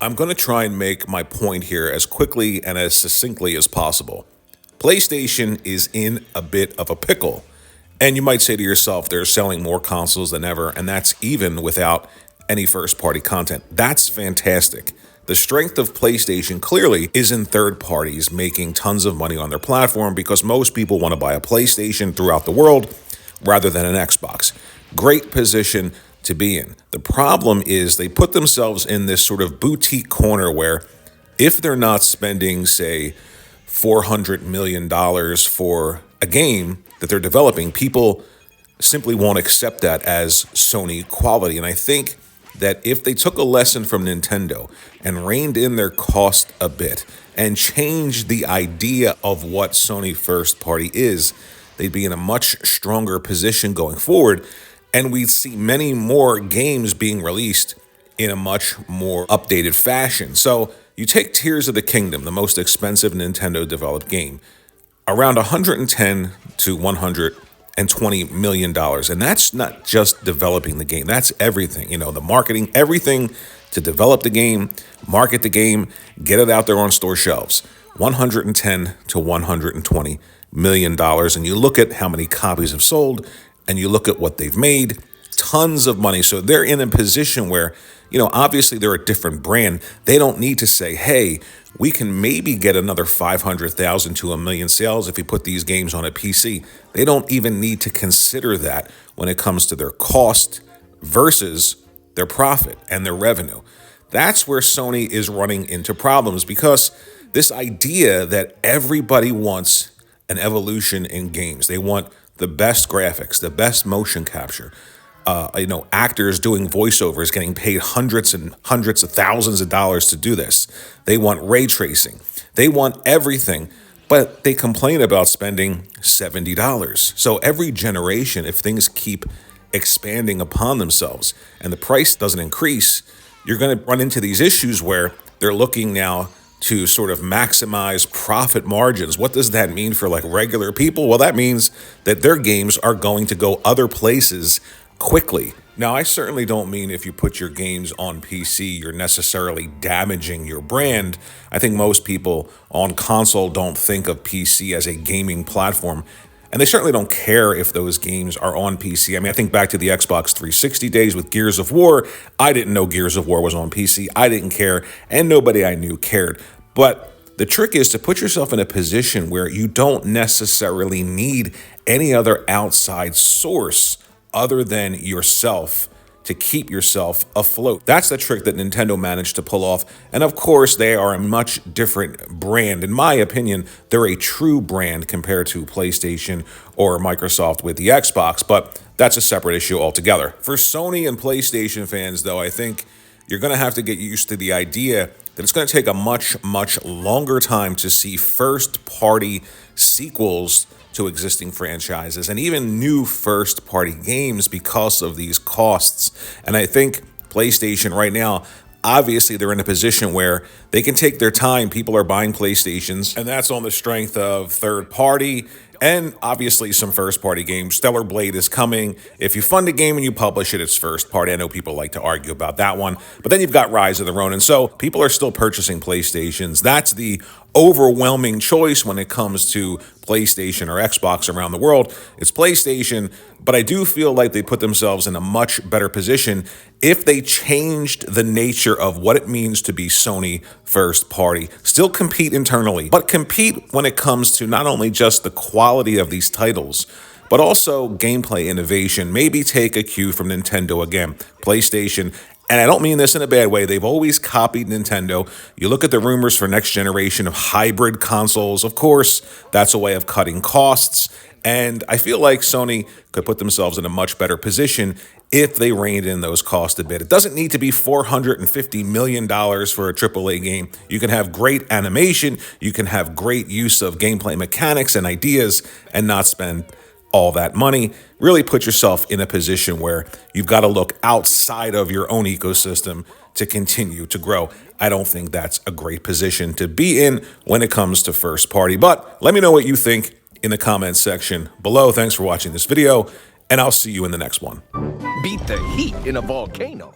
I'm going to try and make my point here as quickly and as succinctly as possible. PlayStation is in a bit of a pickle. And you might say to yourself, they're selling more consoles than ever, and that's even without any first-party content. That's fantastic. The strength of PlayStation clearly is in third parties making tons of money on their platform because most people want to buy a PlayStation throughout the world rather than an Xbox. Great position to be in. The problem is they put themselves in this sort of boutique corner where if they're not spending, say, $400 million for a game that they're developing, people simply won't accept that as Sony quality. And I think that if they took a lesson from Nintendo and reined in their cost a bit and changed the idea of what Sony first party is, they'd be in a much stronger position going forward. And we'd see many more games being released in a much more updated fashion. So you take Tears of the Kingdom, the most expensive Nintendo developed game, around $110 to $120 million. And that's not just developing the game. That's everything, the marketing, everything to develop the game, market the game, get it out there on store shelves. $110 to $120 million. And you look at how many copies have sold and you look at what they've made, tons of money. So they're in a position where, obviously they're a different brand. They don't need to say, hey, we can maybe get another 500,000 to 1 million sales if we put these games on a PC. They don't even need to consider that when it comes to their cost versus their profit and their revenue. That's where Sony is running into problems because this idea that everybody wants an evolution in games. They want the best graphics, the best motion capture. Actors doing voiceovers getting paid hundreds and hundreds of thousands of dollars to do this. They want ray tracing. They want everything, but they complain about spending $70. So every generation, if things keep expanding upon themselves and the price doesn't increase, you're going to run into these issues where they're looking now to sort of maximize profit margins. What does that mean for like regular people? Well, that means that their games are going to go other places quickly. Now, I certainly don't mean if you put your games on PC, you're necessarily damaging your brand. I think most people on console don't think of PC as a gaming platform. And they certainly don't care if those games are on PC. I think back to the Xbox 360 days with Gears of War. I didn't know Gears of War was on PC. I didn't care, and nobody I knew cared. But the trick is to put yourself in a position where you don't necessarily need any other outside source other than yourself to keep yourself afloat. That's the trick that Nintendo managed to pull off. And of course, they are a much different brand. In my opinion, they're a true brand compared to PlayStation or Microsoft with the Xbox, but that's a separate issue altogether. For Sony and PlayStation fans, though, I think you're going to have to get used to the idea that it's going to take a much, much longer time to see first-party sequels to existing franchises and even new first-party games because of these costs. And I think PlayStation right now, obviously they're in a position where they can take their time. People are buying PlayStations, and that's on the strength of third-party and obviously some first-party games. Stellar Blade is coming. If you fund a game and you publish it, it's first-party. I know people like to argue about that one. But then you've got Rise of the Ronin. So people are still purchasing PlayStations. That's the overwhelming choice when it comes to PlayStation or Xbox around the world. It's PlayStation, but I do feel like they put themselves in a much better position if they changed the nature of what it means to be Sony first party. Still compete internally, but compete when it comes to not only just the quality of these titles, but also gameplay innovation. Maybe take a cue from Nintendo again, PlayStation. And I don't mean this in a bad way. They've always copied Nintendo. You look at the rumors for next generation of hybrid consoles. Of course, that's a way of cutting costs. And I feel like Sony could put themselves in a much better position if they reined in those costs a bit. It doesn't need to be $450 million for a AAA game. You can have great animation. You can have great use of gameplay mechanics and ideas and not spend all that money. Really put yourself in a position where you've got to look outside of your own ecosystem to continue to grow. I don't think that's a great position to be in when it comes to first party. But let me know what you think in the comments section below. Thanks for watching this video, and I'll see you in the next one. Beat the heat in a volcano.